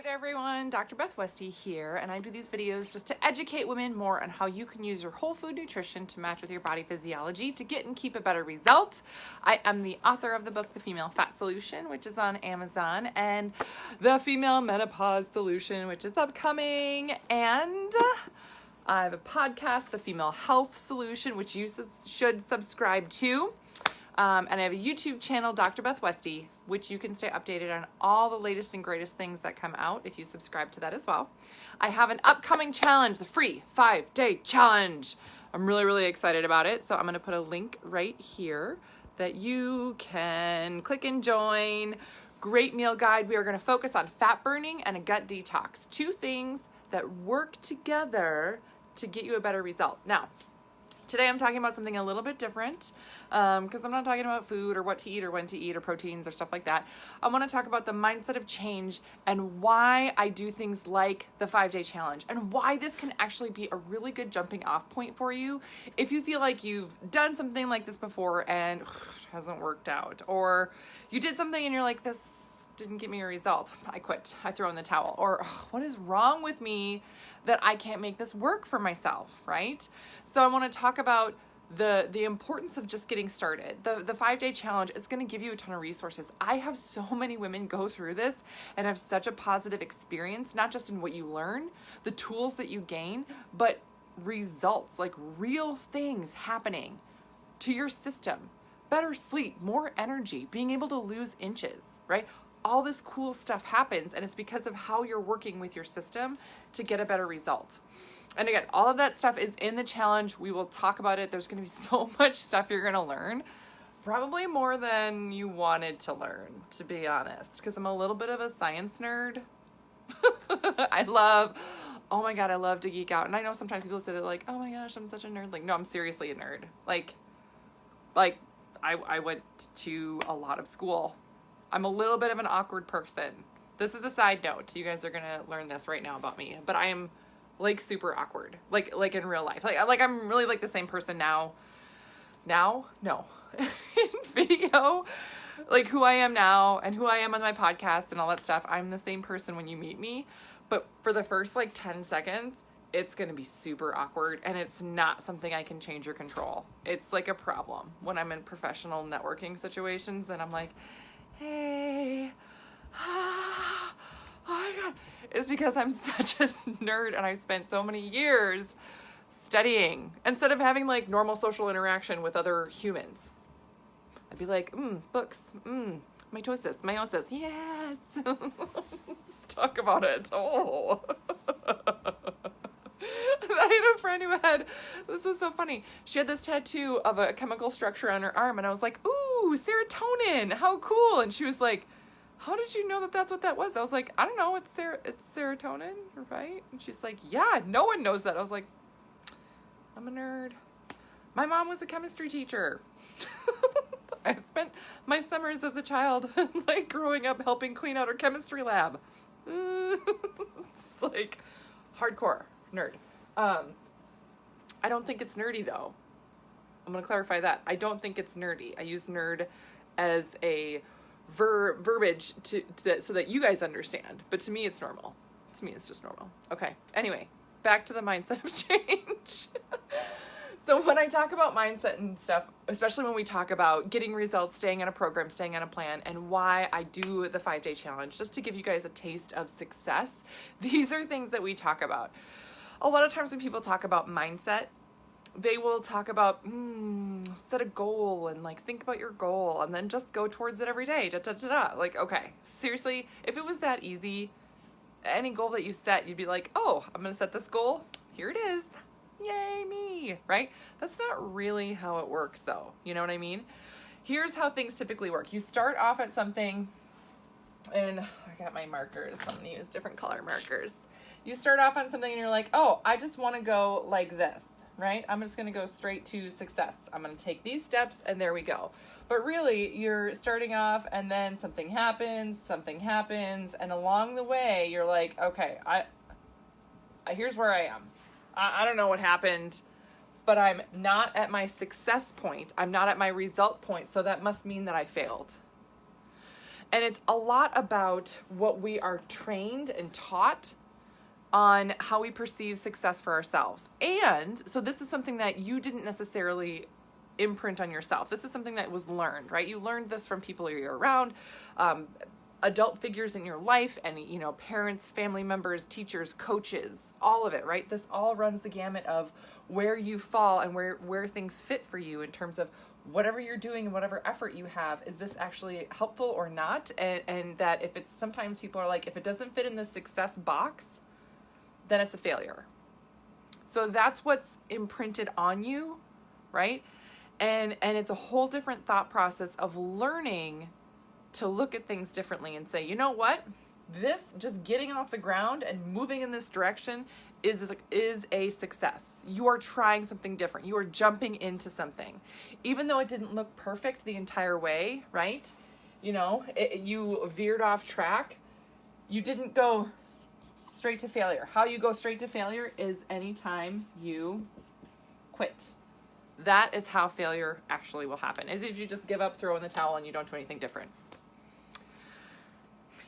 there everyone, Dr. Beth Westy here, and I do these videos just to educate women more on how you can use your whole food nutrition to match with your body physiology to get and keep a better result. I am the author of the book, The Female Fat Solution, which is on Amazon, and The Female Menopause Solution, which is upcoming, and I have a podcast, The Female Health Solution, which you should subscribe to. And I have a YouTube channel, Dr. Beth Westy, which you can stay updated on all the latest and greatest things that come out if you subscribe to that as well. I have an upcoming challenge, the free 5-day challenge. I'm really excited about it. So I'm going to put a link right here that you can click and join. Great meal guide. We are going to focus on fat burning and a gut detox. Two things that work together to get you a better result. Now, today I'm talking about something a little bit different because I'm not talking about food or what to eat or when to eat or proteins or stuff like that. I want to talk about the mindset of change and why I do things like the 5-day challenge and why this can actually be a really good jumping off point for you if you feel like you've done something like this before and it hasn't worked out, or you did something and you're like, this didn't give me a result. I quit. I throw in the towel. Or what is wrong with me that I can't make this work for myself, right? So I want to talk about the importance of just getting started. The 5-day challenge is going to give you a ton of resources. I have so many women go through this and have such a positive experience, not just in what you learn, the tools that you gain, but results, like real things happening to your system. Better sleep, more energy, being able to lose inches, right? All this cool stuff happens, and it's because of how you're working with your system to get a better result. And again, all of that stuff is in the challenge. We will talk about it. There's going to be so much stuff you're going to learn, probably more than you wanted to learn, to be honest, because I'm a little bit of a science nerd. Oh my God, I love to geek out. And I know sometimes people say that, like, oh my gosh, I'm such a nerd. Like, no, I'm seriously a nerd. Like I went to a lot of school. I'm a little bit of an awkward person. This is a side note. You guys are going to learn this right now about me, but I am like super awkward, like in real life. Like I'm really like the same person now, no, in video, like who I am now and who I am on my podcast and all that stuff. I'm the same person when you meet me, but for the first like 10 seconds, it's going to be super awkward, and it's not something I can change or control. It's like a problem when I'm in professional networking situations and I'm like, hey, oh my God. It's because I'm such a nerd and I've spent so many years studying instead of having like normal social interaction with other humans. I'd be like, books, mitosis, meiosis, yes. Let's talk about it. Oh. I had a friend who this was so funny. She had this tattoo of a chemical structure on her arm, and I was like, ooh, serotonin, how cool. And she was like, how did you know that that's what that was? I was like, I don't know, it's serotonin, right? And she's like, yeah, no one knows that. I was like, I'm a nerd. My mom was a chemistry teacher. I spent my summers as a child, like growing up, helping clean out her chemistry lab. It's like hardcore nerd. I don't think it's nerdy though. I'm going to clarify that. I don't think it's nerdy. I use nerd as a verbiage so that you guys understand. But to me, it's normal. To me, it's just normal. Okay. Anyway, back to the mindset of change. So when I talk about mindset and stuff, especially when we talk about getting results, staying on a program, staying on a plan, and why I do the 5-day challenge, just to give you guys a taste of success, these are things that we talk about. A lot of times when people talk about mindset, they will talk about set a goal and like think about your goal and then just go towards it every day. Like, okay, seriously, if it was that easy, any goal that you set, you'd be like, oh, I'm going to set this goal. Here it is. Yay, me, right? That's not really how it works though. You know what I mean? Here's how things typically work. You start off at something, and I got my markers. I'm going to use different color markers. You start off on something and you're like, oh, I just want to go like this, right? I'm just going to go straight to success. I'm going to take these steps and there we go. But really, you're starting off and then something happens, and along the way, you're like, okay, here's where I am. I don't know what happened, but I'm not at my success point. I'm not at my result point, so that must mean that I failed. And it's a lot about what we are trained and taught on how we perceive success for ourselves. And so this is something that you didn't necessarily imprint on yourself. This is something that was learned, right? You learned this from people you're around, adult figures in your life, and parents, family members, teachers, coaches, all of it, right? This all runs the gamut of where you fall and where things fit for you in terms of whatever you're doing and whatever effort you have. Is this actually helpful or not? And that if it's, sometimes people are like, if it doesn't fit in the success box, then it's a failure. So that's what's imprinted on you, right? And it's a whole different thought process of learning to look at things differently and say, you know what? This, just getting off the ground and moving in this direction is a success. You are trying something different. You are jumping into something. Even though it didn't look perfect the entire way, right? You veered off track. You didn't go straight to failure. How you go straight to failure is anytime you quit. That is how failure actually will happen, is if you just give up, throw in the towel, and you don't do anything different.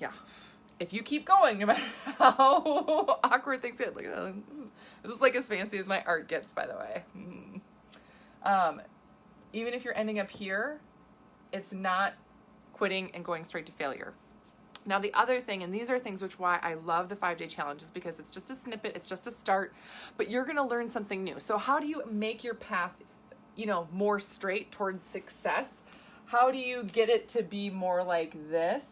Yeah. If you keep going, no matter how awkward things get, this is like as fancy as my art gets, by the way. Even if you're ending up here, it's not quitting and going straight to failure. Now, the other thing, and these are things which why I love the 5-day challenge, is because it's just a snippet, it's just a start, but you're going to learn something new. So how do you make your path, more straight towards success? How do you get it to be more like this?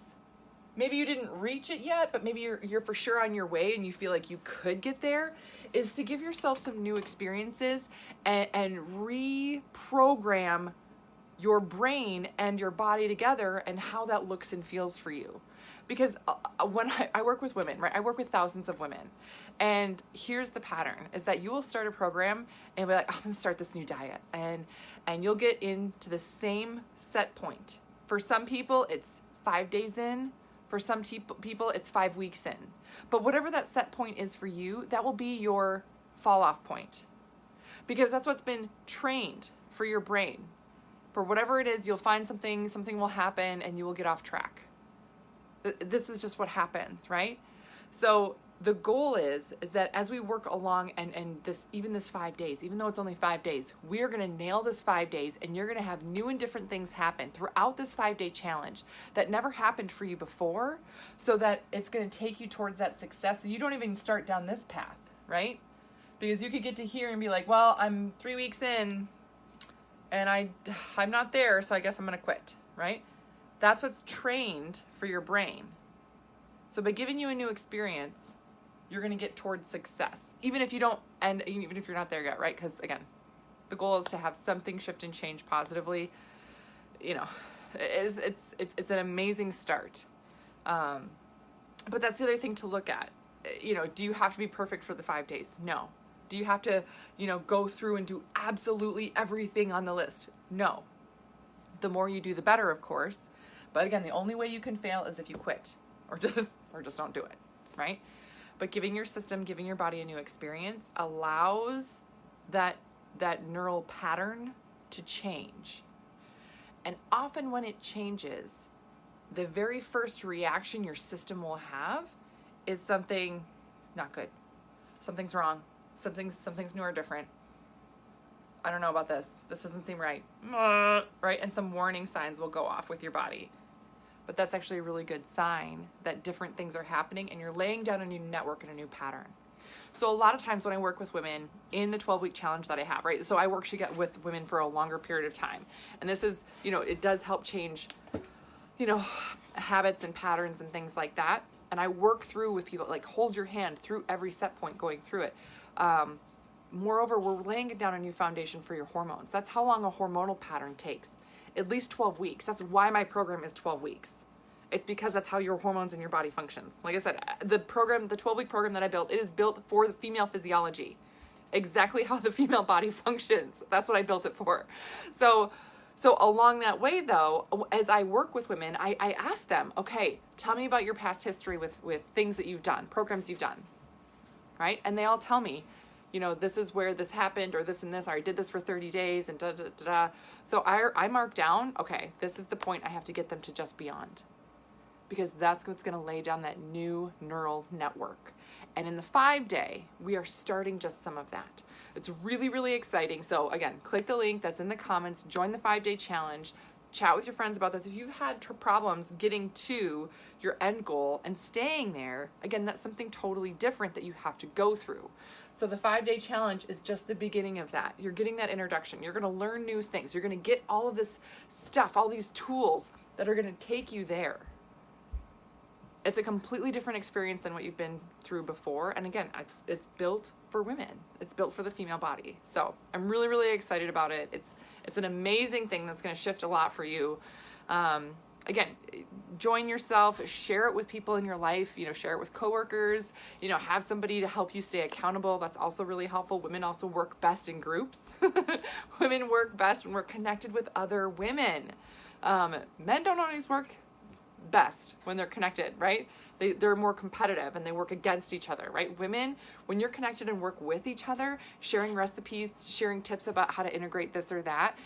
Maybe you didn't reach it yet, but maybe you're for sure on your way and you feel like you could get there, is to give yourself some new experiences and reprogram your brain and your body together and how that looks and feels for you. Because when I work with women, right, I work with thousands of women, and here's the pattern, is that you will start a program and be like, I'm going to start this new diet, and you'll get into the same set point. For some people, it's 5 days in. For some people, it's 5 weeks in. But whatever that set point is for you, that will be your fall off point. Because that's what's been trained for your brain. For whatever it is, you'll find something will happen, and you will get off track. This is just what happens, right? So the goal is that as we work along and this 5 days, even though it's only 5 days, we are going to nail this 5 days, and you're going to have new and different things happen throughout this 5-day challenge that never happened for you before, so that it's going to take you towards that success. So you don't even start down this path, right? Because you could get to here and be like, well, I'm 3 weeks in and I'm not there, so I guess I'm going to quit, right? That's what's trained for your brain. So by giving you a new experience, you're going to get towards success, even if you don't, and even if you're not there yet, right? Because again, the goal is to have something shift and change positively. It's an amazing start. But that's the other thing to look at. Do you have to be perfect for the 5 days? No. Do you have to, go through and do absolutely everything on the list? No. The more you do, the better, of course. But again, the only way you can fail is if you quit or just don't do it, right? But giving your system, giving your body a new experience allows that neural pattern to change. And often when it changes, the very first reaction your system will have is something not good. Something's wrong. Something's new or different. I don't know about this. This doesn't seem right. Right? And some warning signs will go off with your body. But that's actually a really good sign that different things are happening and you're laying down a new network and a new pattern. So a lot of times when I work with women in the 12-week challenge that I have, right? So I work with women for a longer period of time. And this is, it does help change, habits and patterns and things like that. And I work through with people, like hold your hand through every set point going through it. Moreover, we're laying down a new foundation for your hormones. That's how long a hormonal pattern takes. At least 12 weeks. That's why my program is 12 weeks. It's because that's how your hormones in your body functions. Like I said, the 12-week program that I built, it is built for the female physiology. Exactly how the female body functions. That's what I built it for. So along that way, though, as I work with women, I ask them, okay, tell me about your past history with things that you've done, programs you've done, right? And they all tell me, this is where this happened, or this and this, or I did this for 30 days, and da-da-da-da. So I mark down, okay, this is the point I have to get them to just beyond. because that's what's going to lay down that new neural network. And in the 5-day, we are starting just some of that. It's really, really exciting. So again, click the link that's in the comments, join the 5-day challenge, chat with your friends about this. If you've had problems getting to your end goal and staying there, again, that's something totally different that you have to go through. So the 5-day challenge is just the beginning of that. You're getting that introduction. You're going to learn new things. You're going to get all of this stuff, all these tools that are going to take you there. It's a completely different experience than what you've been through before. And again, it's built for women. It's built for the female body. So I'm really, really excited about it. It's an amazing thing that's going to shift a lot for you. Again, join yourself, share it with people in your life, share it with coworkers, have somebody to help you stay accountable. That's also really helpful. Women also work best in groups. Women work best when we're connected with other women. Men don't always work best when they're connected, right? They're more competitive and they work against each other, right? Women, when you're connected and work with each other, sharing recipes, sharing tips about how to integrate this or that,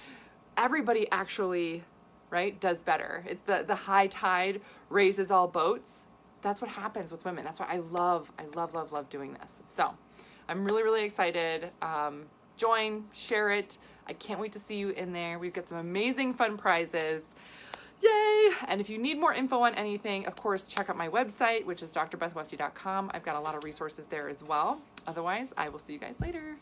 everybody actually, right, does better. It's the high tide raises all boats. That's what happens with women. That's why I love doing this. So I'm really, really excited. Join, share it. I can't wait to see you in there. We've got some amazing fun prizes. Yay! And if you need more info on anything, of course, check out my website, which is drbethwesty.com. I've got a lot of resources there as well. Otherwise, I will see you guys later.